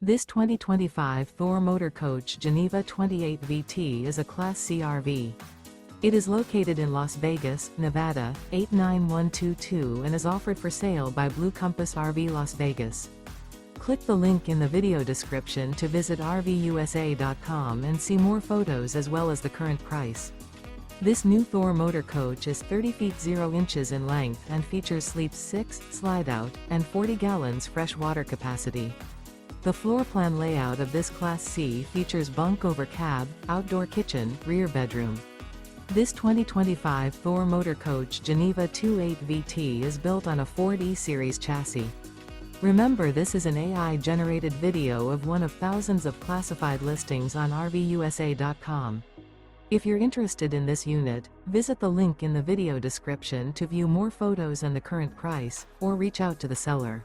This 2025 Thor Motor Coach Geneva 28 VT is a Class C RV. It is located in Las Vegas, Nevada, 89122 and is offered for sale by Blue Compass RV Las Vegas. Click the link in the video description to visit RVUSA.com and see more photos as well as the current price. This new Thor Motor Coach is 30 feet 0 inches in length and features sleeps 6, slide-out, and 40 gallons fresh water capacity. The floor plan layout of this Class C features bunk over cab, outdoor kitchen, rear bedroom. This 2025 Thor Motor Coach Geneva 28 VT is built on a Ford E-Series chassis. Remember, this is an AI-generated video of one of thousands of classified listings on RVUSA.com. If you're interested in this unit, visit the link in the video description to view more photos and the current price, or reach out to the seller.